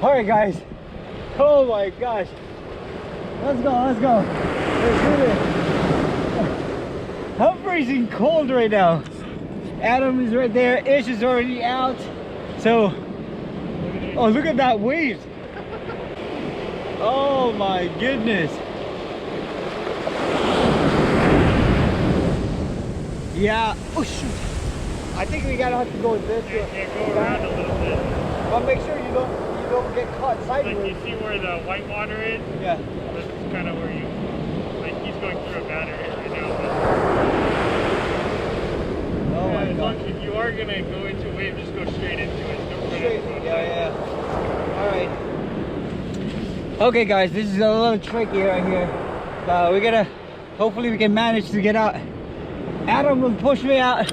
All right, guys. Oh my gosh. Let's go, let's go. Let's do this. I'm freezing cold right now. Adam is right there. Ish is already out. So, oh, look at that wave. Oh my goodness. Yeah. Oh shoot. I think we gotta have to go this way. Yeah, go around a little bit. But make sure you don't get caught sideways. Like you see where the white water is? Yeah. That's kind of where you, like he's going through a bad area right now. But Oh my as god. long as if you are gonna go into a wave, just go straight into it. Don't run Straight. into it. Yeah. All right. Okay, guys, this is a little tricky right here. We're gonna, hopefully we can manage to get out. Adam will push me out.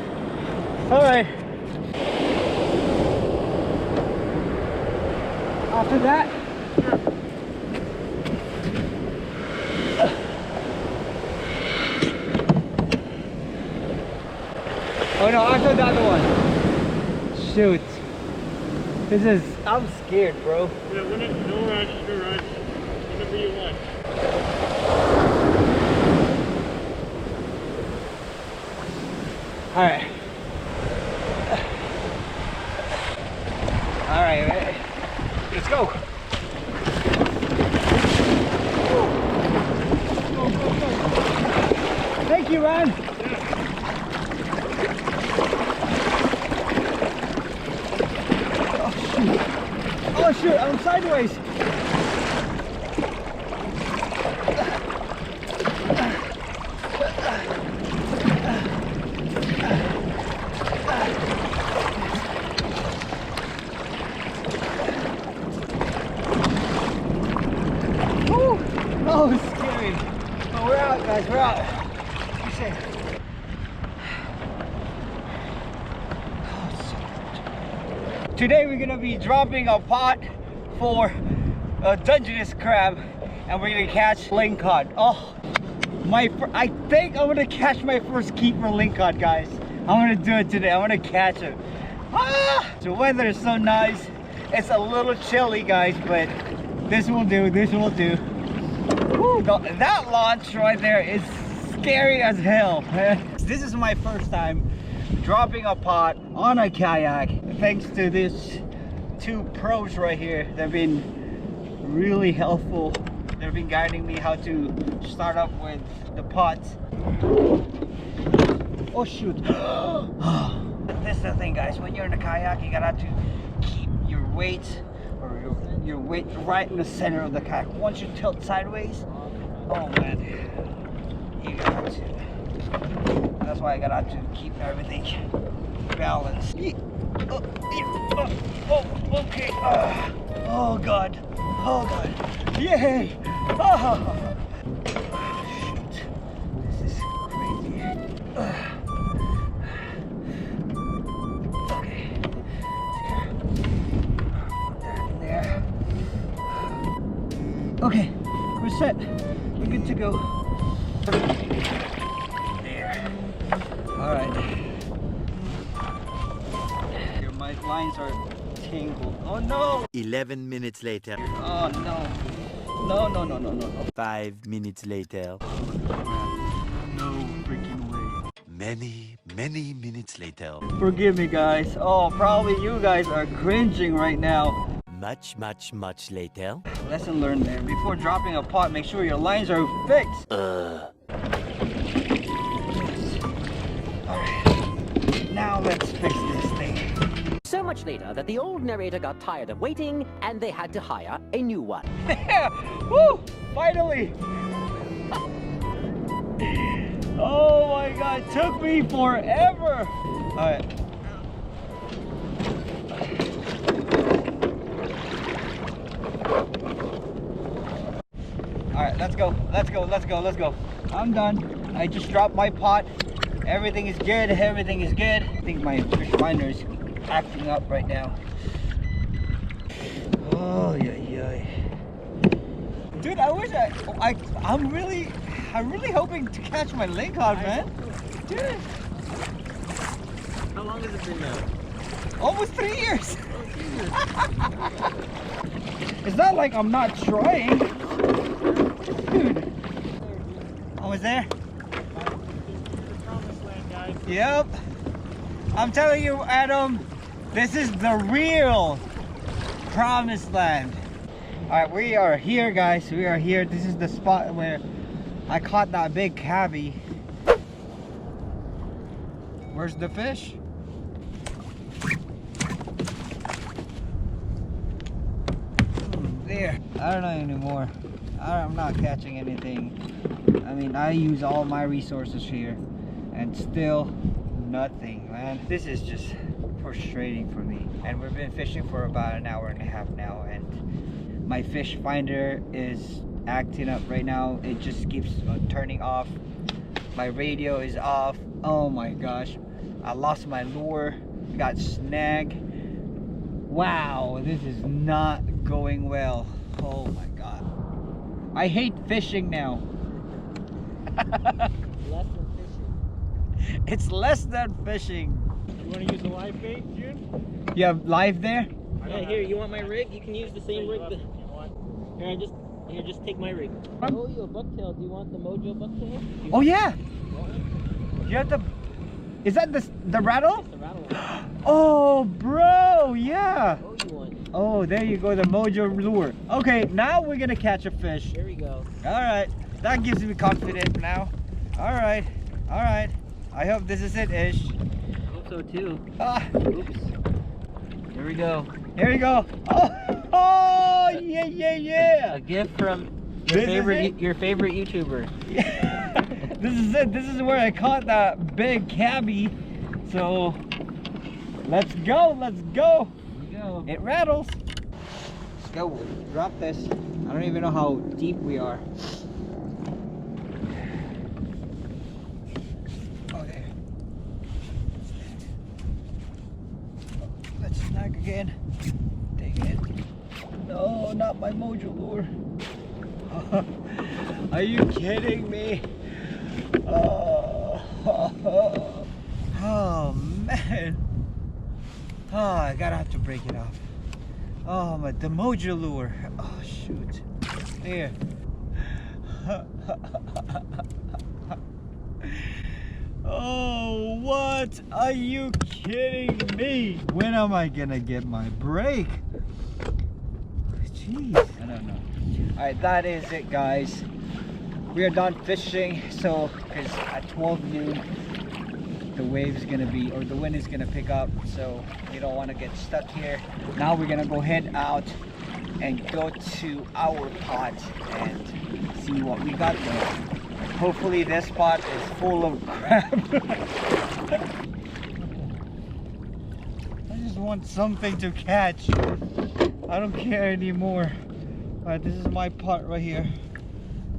All right. After that. Oh no, after the other one. Shoot. I'm scared, bro. Yeah, no rush, no rush. Whenever you want. Alright. Alright, let's go. Go. Thank you, Ron. Oh shoot, I'm sideways. Oh, it's scary. Oh, we're out, guys, we're out. Be safe. Today we're gonna be dropping a pot for a Dungeness crab, and we're gonna catch lingcod. Oh, I think I'm gonna catch my first keeper lingcod, guys. I'm gonna do it today. I'm gonna catch it. Ah! The weather is so nice. It's a little chilly, guys, but this will do. This will do. Woo, that launch right there is scary as hell. This is my first time dropping a pot on a kayak, thanks to these two pros right here. They've been really helpful. They've been guiding me how to start up with the pot. Oh shoot. This is the thing, guys, when you're in a kayak, you gotta have to keep your weight or your weight right in the center of the kayak. Once you tilt sideways, oh man, you got to. That's why I gotta have to keep everything balanced. Okay. Oh god. Oh god. Yay. Oh. Shoot. This is crazy. Okay. Put that in there. Okay. We're set. We're good to go. Alright. My lines are tangled. Oh no! 11 minutes later. Oh no. No. 5 minutes later. No freaking way. Many minutes later. Forgive me, guys. Oh, probably you guys are cringing right now. Much later. Lesson learned there. Before dropping a pot, make sure your lines are fixed. Alright. Now let's fix this thing. So much later that the old narrator got tired of waiting and they had to hire a new one. Yeah! Woo! Finally! Oh my god, it took me forever! Alright. Alright, let's go. I'm done. I just dropped my pot. Everything is good. I think my fish finder is acting up right now. Oh yeah. Dude, I wish I'm really hoping to catch my lingcod, man. Dude. How long has it been now? Almost 3 years. It's not like I'm not trying. Dude. Almost there? The promised land, guys. Yep. I'm telling you, Adam, this is the real promised land. Alright, we are here, guys. We are here. This is the spot where I caught that big cabbie. Where's the fish? There. I don't know anymore. I'm not catching anything. I mean, I use all my resources here and still nothing, man. This is just frustrating for me. And we've been fishing for about an hour and a half now, and my fish finder is acting up right now. It just keeps turning off. My radio is off. Oh my gosh. I lost my lure. Got snagged. Wow, this is not going well. Oh my god. I hate fishing now. Less than fishing. It's less than fishing. You want to use a live bait, June? You have live there? Yeah, here, you want my rig? You can use the same rig. If you want. Here, just take my rig. Oh, you a bucktail. Do you want the Mojo bucktail? Oh yeah. You have the. Is that the rattle? It's the rattle. Oh, bro, yeah. Oh, you want? Oh, there you go, the Mojo lure. Okay, now we're gonna catch a fish. There we go. All right, that gives me confidence now. All right, all right. I hope this is it, Ish. I hope so too. Ah, Oops. Here we go. here we go. Oh, yeah, yeah, yeah. A gift from This is your favorite YouTuber. This is it. This is where I caught that big cabbie. So let's go. Let's go. Here we go. It rattles. Let's go. Drop this. I don't even know how deep we are. Oh, there. Let's snag again. Dang it. No, not my Mojo lure. Are you kidding me? Oh man. Oh, I gotta have to break it off. Oh, the Mojo lure. Oh shoot. There. Oh, what? Are you kidding me? When am I gonna get my break? Jeez, I don't know. Alright, that is it, guys. We are done fishing, so because at 12 noon the wave's gonna be, or the wind is gonna pick up, so you don't want to get stuck here. Now we're gonna go head out and go to our pot and see what we got there. Hopefully this pot is full of crab. I just want something to catch. I don't care anymore. Alright, this is my pot right here.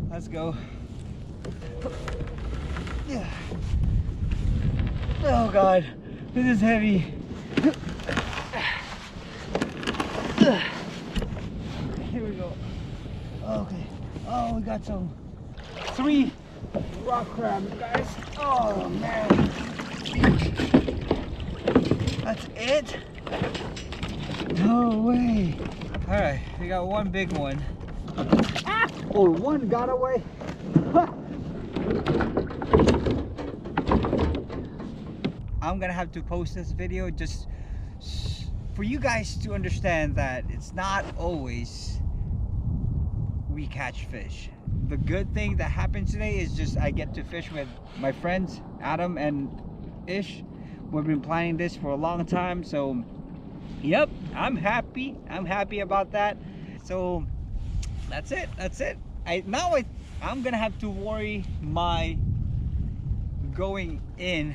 Let's go. Yeah. Oh god, this is heavy. Here we go. Okay. Oh, we got some 3 rock crabs, guys. Oh man. That's it? No way. Alright, we got one big one. Ah! Oh, one got away. I'm gonna have to post this video just for you guys to understand that it's not always we catch fish. The good thing that happens today is just I get to fish with my friends Adam and Ish. We've been planning this for a long time, so yep, I'm happy about that. So that's it. I'm gonna have to worry my going in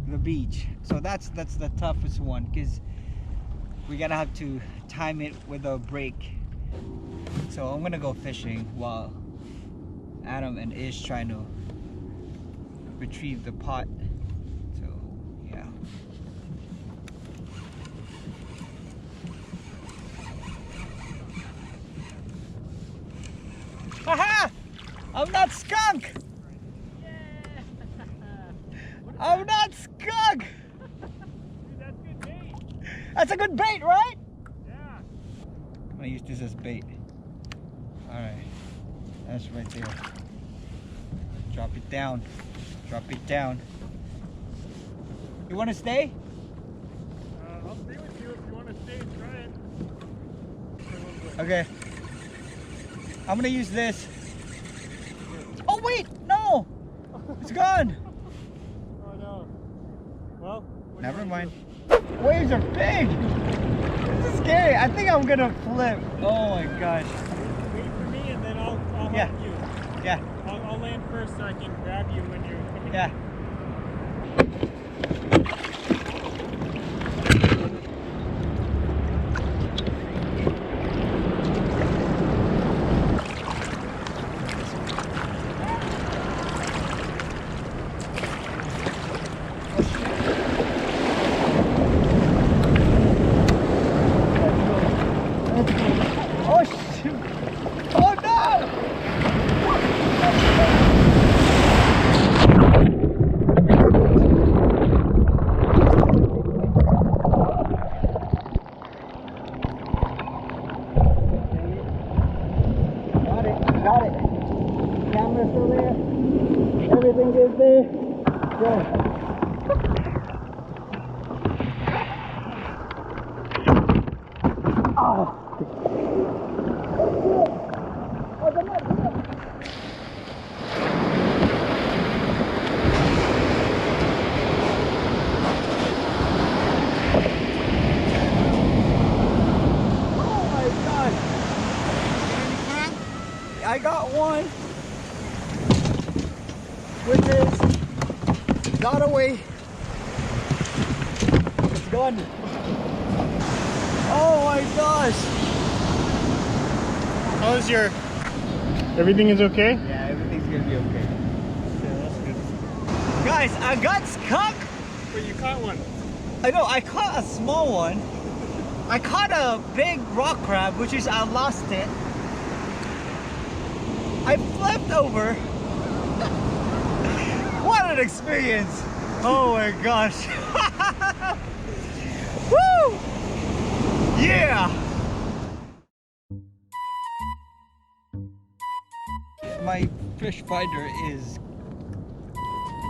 the beach. So that's the toughest one, because we're gonna have to time it with a break. So I'm gonna go fishing while Adam and Ish trying to retrieve the pot. So yeah. Haha! I'm not skunk! I'm not skunk! Dude, that's good bait. That's a good bait, right? Yeah. I'm gonna use this as bait. Alright. That's right there. Drop it down. Drop it down. You want to stay? I'll stay with you if you want to stay and try it. Okay. I'm gonna use this. Oh wait, no! It's gone! Oh no. Well, what do you Never wanna mind. do? Waves are big! This is scary. I think I'm gonna flip. Oh my gosh. Wait for me and then I'll help Yeah. you. Yeah, I'll land first so I can grab you when you're coming yeah. in. Oh shoot! Oh no! Got it, got it. Camera's still there. Everything is there. Go. Oh. I got one, which is got away. It's gone. Oh my gosh. How's your... Everything is okay? Yeah, everything's gonna be okay. Yeah, that's good. Guys, I got skunk. But you caught one. I know, I caught a small one. I caught a big rock crab, which is I lost it. I flipped over. What an experience! Oh my gosh! Woo! Yeah! My fish finder is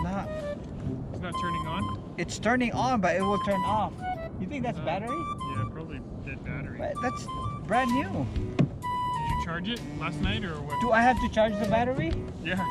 not. It's not turning on? It's turning on, but it will turn off. You think that's battery? Yeah, probably dead battery. But that's brand new. Did you charge it last night or what? Do I have to charge the battery? Yeah.